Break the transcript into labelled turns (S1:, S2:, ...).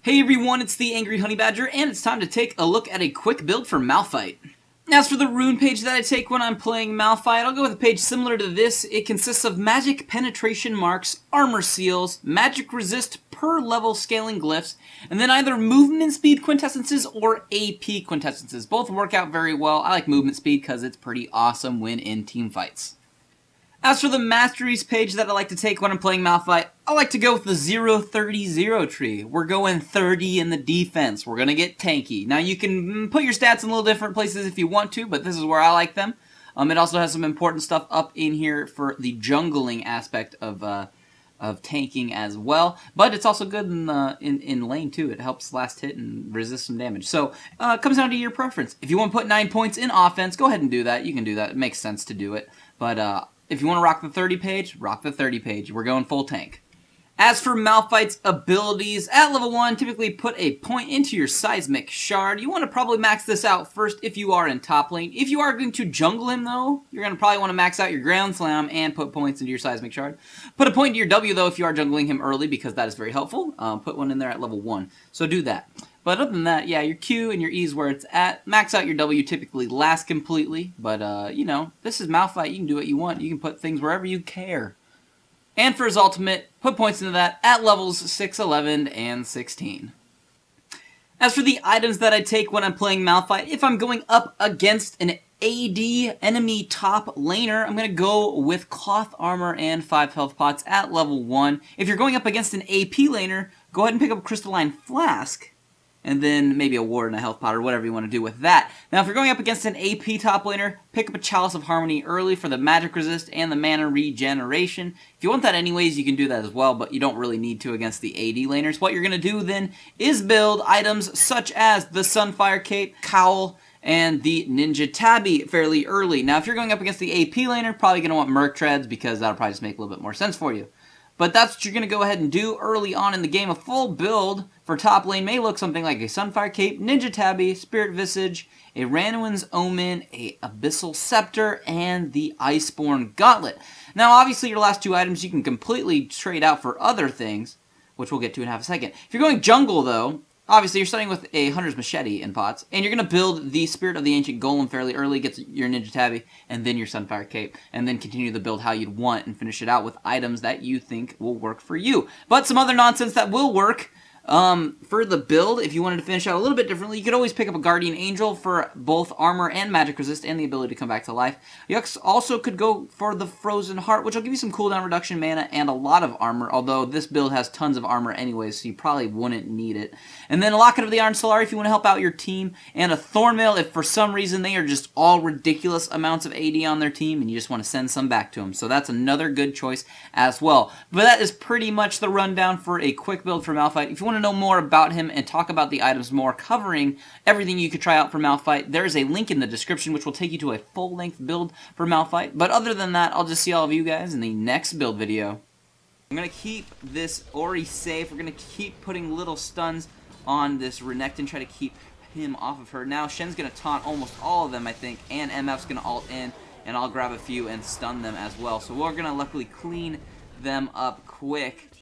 S1: Hey everyone, it's TheAngryHoneyBadger, and it's time to take a look at a quick build for Malphite. As for the rune page that I take when I'm playing Malphite, I'll go with a page similar to this. It consists of magic penetration marks, armor seals, magic resist per level scaling glyphs, and then either movement speed quintessences or AP quintessences. Both work out very well. I like movement speed because it's pretty awesome when in team fights. As for the Masteries page that I like to take when I'm playing Malphite, I like to go with the 0-30-0 tree. We're going 30 in the defense. We're going to get tanky. Now you can put your stats in a little different places if you want to, but this is where I like them. It also has some important stuff up in here for the jungling aspect of tanking as well. But it's also good in lane too. It helps last hit and resist some damage. So it comes down to your preference. If you want to put 9 points in offense, go ahead and do that. You can do that. It makes sense to do it. But if you want to rock the 30 page, rock the 30 page. We're going full tank. As for Malphite's abilities, at level 1, typically put a point into your seismic shard. You want to probably max this out first if you are in top lane. If you are going to jungle him though, you're going to probably want to max out your ground slam and put points into your seismic shard. Put a point into your W though if you are jungling him early, because that is very helpful. Put one in there at level 1. So do that. But other than that, yeah, your Q and your E is where it's at. Max out your W typically last completely. But, you know, this is Malphite. You can do what you want. You can put things wherever you care. And for his ultimate, put points into that at levels 6, 11, and 16. As for the items that I take when I'm playing Malphite, if I'm going up against an AD enemy top laner, I'm going to go with cloth armor and 5 health pots at level 1. If you're going up against an AP laner, go ahead and pick up a crystalline flask. And then maybe a ward and a health pot or whatever you want to do with that. Now, if you're going up against an AP top laner, pick up a Chalice of Harmony early for the magic resist and the mana regeneration. If you want that anyways, you can do that as well, but you don't really need to against the AD laners. What you're going to do then is build items such as the Sunfire Cape, Cowl, and the Ninja Tabby fairly early. Now, if you're going up against the AP laner, probably going to want Merc Treads because that'll probably just make a little bit more sense for you. But that's what you're going to go ahead and do early on in the game. A full build for top lane may look something like a Sunfire Cape, Ninja Tabby, Spirit Visage, a Randuin's Omen, a Abyssal Scepter, and the Iceborne Gauntlet. Now, obviously, your last two items you can completely trade out for other things, which we'll get to in half a second. If you're going jungle, though, obviously, you're starting with a Hunter's Machete in pots, and you're going to build the Spirit of the Ancient Golem fairly early, get your Ninja Tabby, and then your Sunfire Cape, and then continue the build how you'd want and finish it out with items that you think will work for you. But some other nonsense that will work for the build, if you wanted to finish out a little bit differently, you could always pick up a Guardian Angel for both armor and magic resist and the ability to come back to life. You also could go for the Frozen Heart, which will give you some cooldown reduction, mana, and a lot of armor, although this build has tons of armor anyways, so you probably wouldn't need it. And then a Locket of the Iron Solar if you want to help out your team, and a Thornmail if for some reason they are just all ridiculous amounts of AD on their team and you just want to send some back to them. So that's another good choice as well. But that is pretty much the rundown for a quick build for Malphite. If you want to know more about him and talk about the items more, covering everything you could try out for Malphite, there is a link in the description which will take you to a full-length build for Malphite. But other than that, I'll just see all of you guys in the next build video. I'm going to keep this Ori safe. We're going to keep putting little stuns on this Renekton, try to keep him off of her. Now Shen's going to taunt almost all of them, I think, and MF's going to ult in, and I'll grab a few and stun them as well. So we're going to luckily clean them up quick.